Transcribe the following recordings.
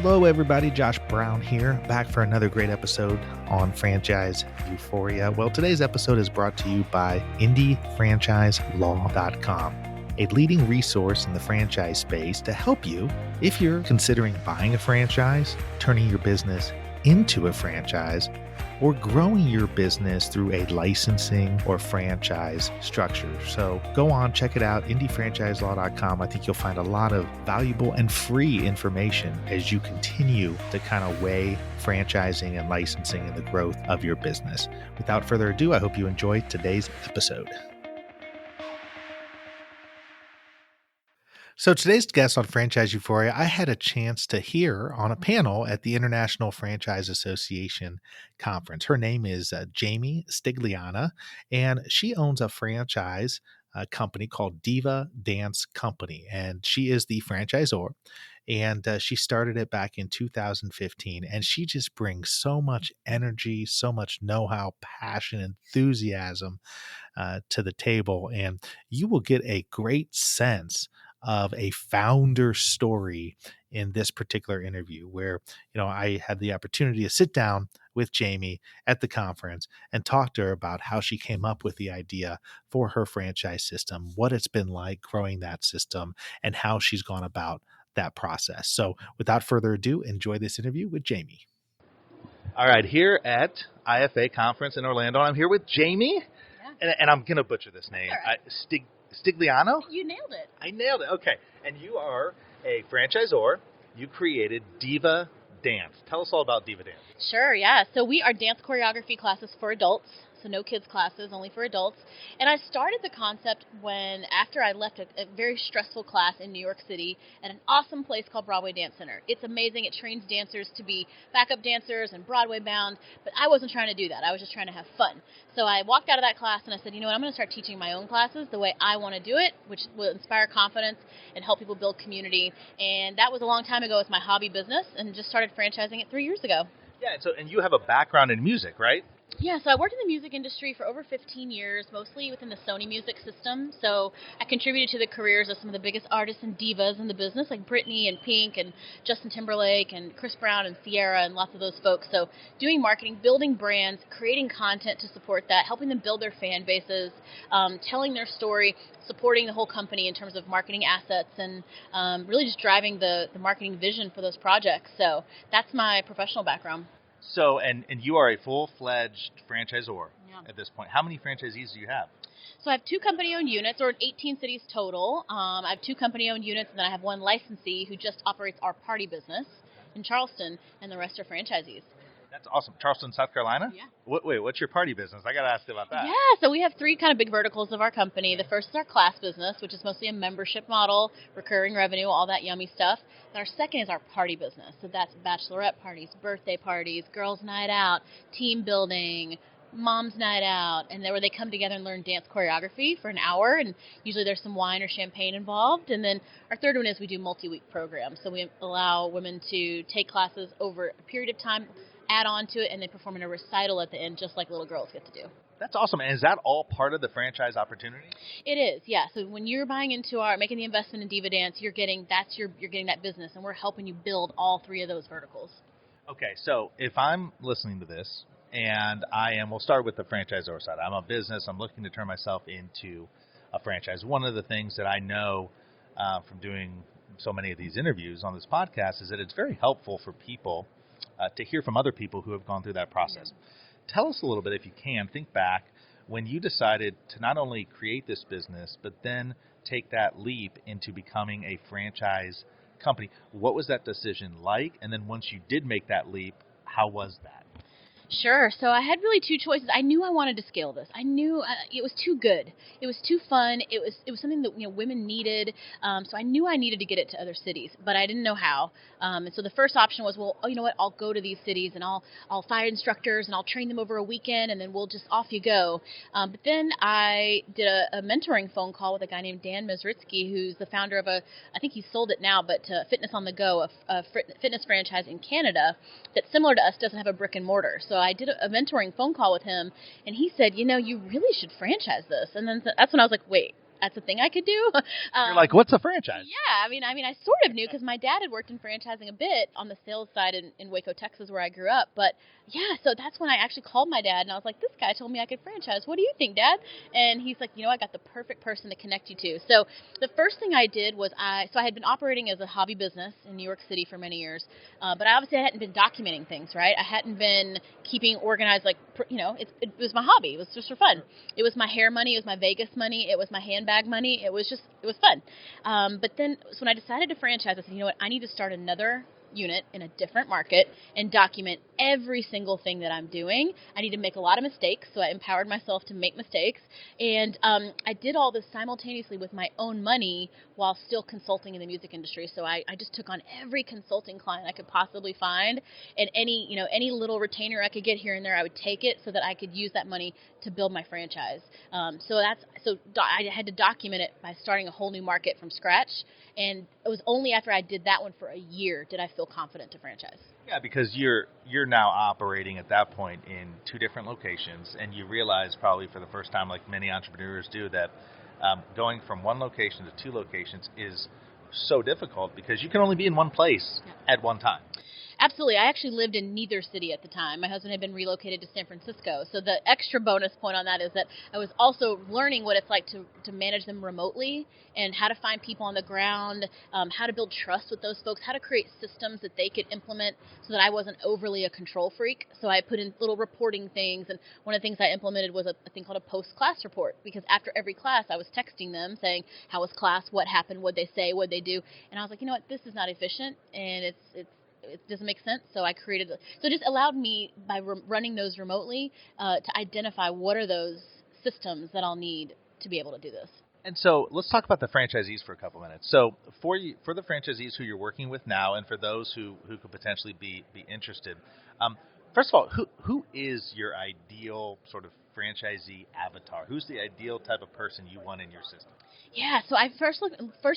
Hello, everybody. Josh Brown here, back for another great episode on Franchise Euphoria. Well, today's episode is brought to you by IndieFranchiseLaw.com, a leading resource in the franchise space to help you if you're considering buying a franchise, turning your business into a franchise, or growing your business through a licensing or franchise structure. So go on, check it out, IndieFranchiseLaw.com. I think you'll find a lot of valuable and free information as you continue to kind of weigh franchising and licensing and the growth of your business. Without further ado, I hope you enjoy today's episode. So today's guest on Franchise Euphoria, I had a chance to hear on a panel at the International Franchise Association conference. Her name is Jami Stigliano, and she owns a franchise company called DivaDance Company, and she is the franchisor. And she started it back in 2015, and she just brings so much energy, so much know-how, passion, enthusiasm to the table, and you will get a great sense of a founder story in this particular interview where, I had the opportunity to sit down with Jami at the conference and talk to her about how she came up with the idea for her franchise system, what it's been like growing that system, and how she's gone about that process. So without further ado, enjoy this interview with Jami. All right, here at IFA Conference in Orlando, I'm here with Jami, and I'm going to butcher this name. Right. Stigliano? You nailed it. I nailed it. Okay. And you are a franchisor. You created DivaDance. Tell us all about DivaDance. Sure, yeah. So we are dance choreography classes for adults. So no kids classes, only for adults. And I started the concept after I left a very stressful class in New York City at an awesome place called Broadway Dance Center. It's amazing. It trains dancers to be backup dancers and Broadway bound, but I wasn't trying to do that. I was just trying to have fun. So I walked out of that class and I said, you know what, I'm going to start teaching my own classes the way I want to do it, which will inspire confidence and help people build community. And that was a long time ago. It's my hobby business, and just started franchising it 3 years ago. Yeah, and you have a background in music, right? Yeah, so I worked in the music industry for over 15 years, mostly within the Sony music system. So I contributed to the careers of some of the biggest artists and divas in the business, like Britney and Pink and Justin Timberlake and Chris Brown and Sierra and lots of those folks. So doing marketing, building brands, creating content to support that, helping them build their fan bases, telling their story, supporting the whole company in terms of marketing assets, and really just driving the marketing vision for those projects. So that's my professional background. So, and you are a full-fledged franchisor at this point. How many franchisees do you have? So I have 2 company-owned units, or 18 cities total. I have 2 company-owned units, and then I have 1 licensee who just operates our party business in Charleston, and the rest are franchisees. That's awesome. Charleston, South Carolina? Yeah. Wait, what's your party business? I got to ask you about that. Yeah, so we have 3 kind of big verticals of our company. The first is our class business, which is mostly a membership model, recurring revenue, all that yummy stuff. And our second is our party business. So that's bachelorette parties, birthday parties, girls' night out, team building, mom's night out, and where they come together and learn dance choreography for an hour, and usually there's some wine or champagne involved. And then our third one is we do multi-week programs. So we allow women to take classes over a period of time, add on to it, and they perform in a recital at the end, just like little girls get to do. That's awesome. And is that all part of the franchise opportunity? It is, yeah. So when you're buying into making the investment in DivaDance, you're getting that business, and we're helping you build all 3 of those verticals. Okay, so if I'm listening to this, and we'll start with the franchisor side. I'm a business. I'm looking to turn myself into a franchise. One of the things that I know from doing so many of these interviews on this podcast is that it's very helpful for people to hear from other people who have gone through that process. Yeah. Tell us a little bit, if you can, think back when you decided to not only create this business, but then take that leap into becoming a franchise company. What was that decision like? And then once you did make that leap, how was that? Sure. So I had really 2 choices. I knew I wanted to scale this. I knew it was too good. It was too fun. It was something that women needed. So I knew I needed to get it to other cities, but I didn't know how. And so the first option was, well, you know what? I'll go to these cities and I'll find instructors and I'll train them over a weekend, and then we'll just off you go. But then I did a mentoring phone call with a guy named Dan Mizritsky, who's the founder of I think he's sold it now, but Fitness on the Go, a fitness franchise in Canada that's similar to us, doesn't have a brick and mortar. So I did a mentoring phone call with him, and he said, you really should franchise this. And then that's when I was like, wait, that's a thing I could do. You're like, what's a franchise? Yeah, I sort of knew because my dad had worked in franchising a bit on the sales side in Waco, Texas, where I grew up. But yeah, so that's when I actually called my dad and I was like, this guy told me I could franchise. What do you think, Dad? And he's like, I got the perfect person to connect you to. So the first thing I did was I had been operating as a hobby business in New York City for many years, but I hadn't been documenting things, right? I hadn't been keeping organized, it was my hobby. It was just for fun. It was my hair money. It was my Vegas money. It was my handbag money. It was fun. But then so when I decided to franchise, I said, you know what, I need to start another unit in a different market and document every single thing that I'm doing. I need to make a lot of mistakes, so I empowered myself to make mistakes. And I did all this simultaneously with my own money while still consulting in the music industry. So I just took on every consulting client I could possibly find, and any little retainer I could get here and there, I would take it so that I could use that money to build my franchise. So I had to document it by starting a whole new market from scratch. And it was only after I did that one for a year did I feel confident to franchise. Yeah, because you're now operating at that point in 2 different locations, and you realize probably for the first time, like many entrepreneurs do, that going from 1 location to 2 locations is so difficult because you can only be in one place at one time. Absolutely. I actually lived in neither city at the time. My husband had been relocated to San Francisco. So the extra bonus point on that is that I was also learning what it's like to manage them remotely and how to find people on the ground, how to build trust with those folks, how to create systems that they could implement so that I wasn't overly a control freak. So I put in little reporting things. And one of the things I implemented was a thing called a post-class report, because after every class I was texting them saying, how was class, what happened, what'd they say, what'd they do. And I was like, you know what, this is not efficient and it doesn't make sense. So I created, so it just allowed me by running those remotely to identify what are those systems that I'll need to be able to do this. And so let's talk about the franchisees for a couple minutes. So for the franchisees who you're working with now, and for those who could potentially be interested, first of all, who is your ideal sort of franchisee avatar? Who's the ideal type of person you want in your system? Yeah, so I first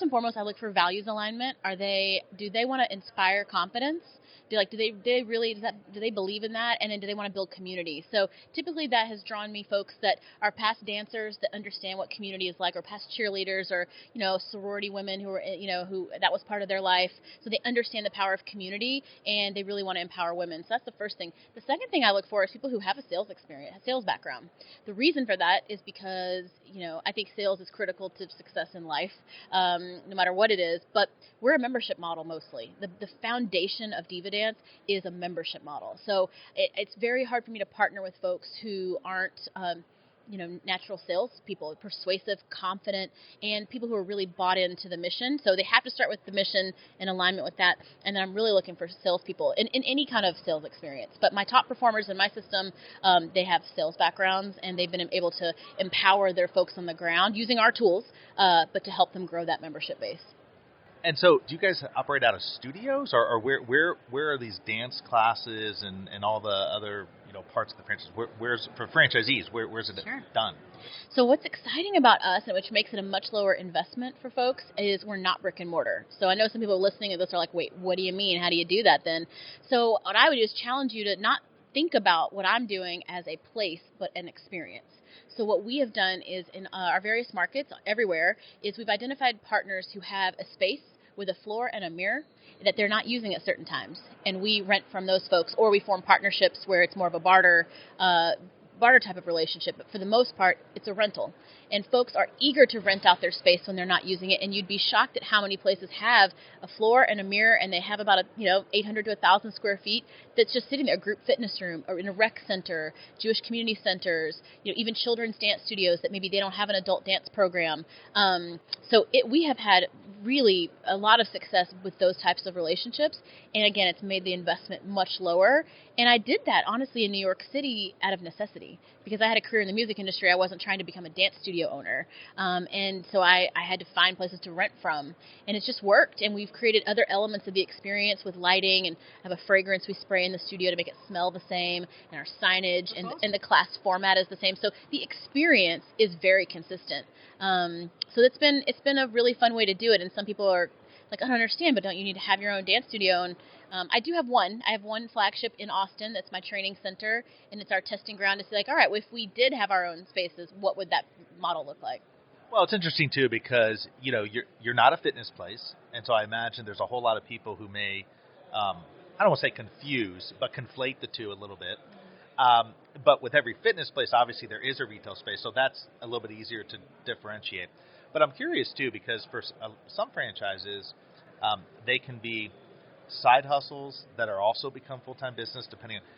and foremost, I look for values alignment. Do they want to inspire confidence? Do they believe in that? And then do they want to build community? So typically that has drawn me folks that are past dancers that understand what community is like, or past cheerleaders, or sorority women who that was part of their life. So they understand the power of community and they really want to empower women. So that's the first thing. The second thing I look for is people who have a sales experience, a sales background. The reason for that is because I think sales is critical to success in life, no matter what it is. But we're a membership model mostly. The foundation of DivaDance is a membership model. So it's very hard for me to partner with folks who aren't, natural sales people, persuasive, confident, and people who are really bought into the mission. So they have to start with the mission in alignment with that. And then I'm really looking for salespeople in any kind of sales experience. But my top performers in my system, they have sales backgrounds, and they've been able to empower their folks on the ground using our tools, but to help them grow that membership base. And so, do you guys operate out of studios, or where are these dance classes and all the other parts of the franchise? Where's for franchisees? Where's it done? So what's exciting about us, and which makes it a much lower investment for folks, is we're not brick and mortar. So I know some people listening to this are like, wait, what do you mean? How do you do that then? So what I would do is challenge you to not think about what I'm doing as a place, but an experience. So what we have done is in our various markets everywhere is we've identified partners who have a space with a floor and a mirror that they're not using at certain times. And we rent from those folks, or we form partnerships where it's more of a barter type of relationship. But for the most part, it's a rental. And folks are eager to rent out their space when they're not using it. And you'd be shocked at how many places have a floor and a mirror, and they have about 800 to 1,000 square feet that's just sitting there. A group fitness room, or in a rec center, Jewish community centers, even children's dance studios that maybe they don't have an adult dance program. We have had really a lot of success with those types of relationships. And again, it's made the investment much lower. And I did that, honestly, in New York City out of necessity, because I had a career in the music industry. I wasn't trying to become a dance studio owner. And so I had to find places to rent from. And it's just worked. And we've created other elements of the experience with lighting, and have a fragrance we spray in the studio to make it smell the same, and our signage and the class format is the same. So the experience is very consistent. So it's been a really fun way to do it. And some people are like, I don't understand, but don't you need to have your own dance studio? And I do have one. I have one flagship in Austin that's my training center, and it's our testing ground to see, like, all right, well, if we did have our own spaces, what would that model look like? Well, it's interesting too because you're not a fitness place, and so I imagine there's a whole lot of people who may, I don't want to say confuse, but conflate the two a little bit. But with every fitness place, obviously there is a retail space, so that's a little bit easier to differentiate. But I'm curious too because for some franchises, they can be side hustles that are also become full-time business depending on it.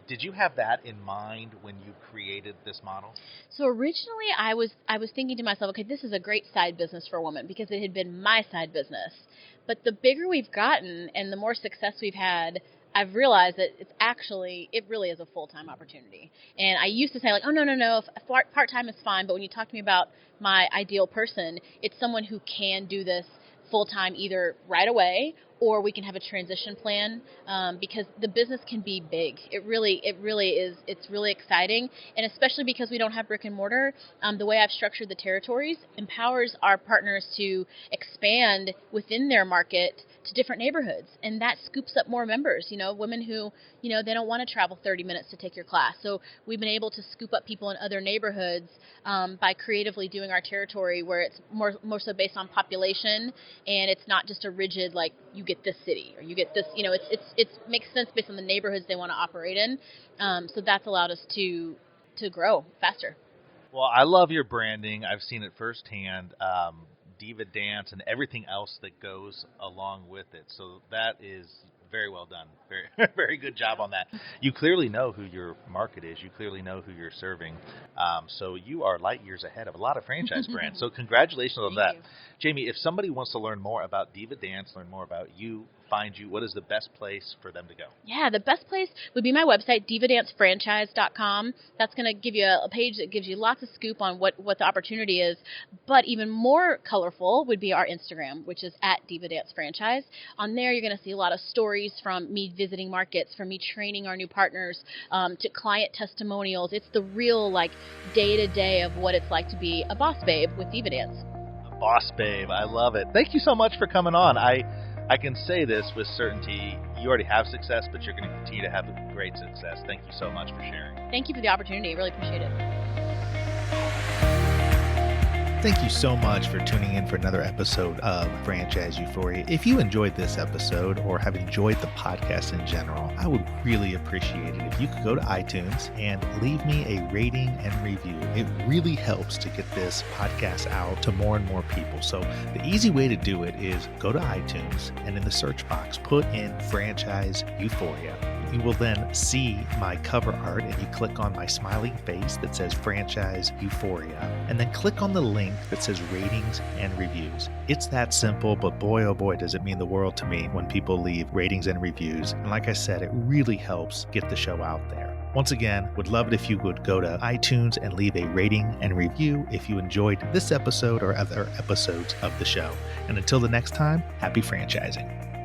Did you have that in mind when you created this model? So originally I was thinking to myself, okay, this is a great side business for a woman because it had been my side business. But the bigger we've gotten and the more success we've had, I've realized that it really is a full-time opportunity. And I used to say like, oh, no, part-time is fine. But when you talk to me about my ideal person, it's someone who can do this full-time either right away or we can have a transition plan because the business can be big. It really is. It's really exciting. And especially because we don't have brick and mortar, the way I've structured the territories empowers our partners to expand within their market to different neighborhoods. And that scoops up more members, women who, they don't want to travel 30 minutes to take your class. So we've been able to scoop up people in other neighborhoods by creatively doing our territory where it's more so based on population and it's not just a rigid, like, you get this city or you get this, it makes sense based on the neighborhoods they want to operate in. So that's allowed us to grow faster. Well, I love your branding. I've seen it firsthand. DivaDance and everything else that goes along with it. So that is very well done. Very, very good job on that. You clearly know who your market is. You clearly know who you're serving. So you are light years ahead of a lot of franchise brands. So congratulations on that. Thank you. Jamie, if somebody wants to learn more about DivaDance, learn more about you, find you, what is the best place for them to go? Yeah, the best place would be my website, divaдаncefranchise.com. That's going to give you a page that gives you lots of scoop on what the opportunity is. But even more colorful would be our Instagram, which is at DivaDanceFranchise. On there, you're going to see a lot of stories from me visiting markets, from me training our new partners, to client testimonials. It's the real, day-to-day of what it's like to be a boss babe with DivaDance. Boss babe, I love it. Thank you so much for coming on. I can say this with certainty. You already have success, but you're going to continue to have great success. Thank you so much for sharing. Thank you for the opportunity. I really appreciate it. Thank you so much for tuning in for another episode of Franchise Euphoria. If you enjoyed this episode or have enjoyed the podcast in general, I would really appreciate it if you could go to iTunes and leave me a rating and review. It really helps to get this podcast out to more and more people. So the easy way to do it is go to iTunes and in the search box, put in Franchise Euphoria. You will then see my cover art and you click on my smiling face that says Franchise Euphoria and then click on the link that says ratings and reviews. It's that simple, but boy, oh boy, does it mean the world to me when people leave ratings and reviews. And like I said, it really helps get the show out there. Once again, would love it if you would go to iTunes and leave a rating and review if you enjoyed this episode or other episodes of the show. And until the next time, happy franchising.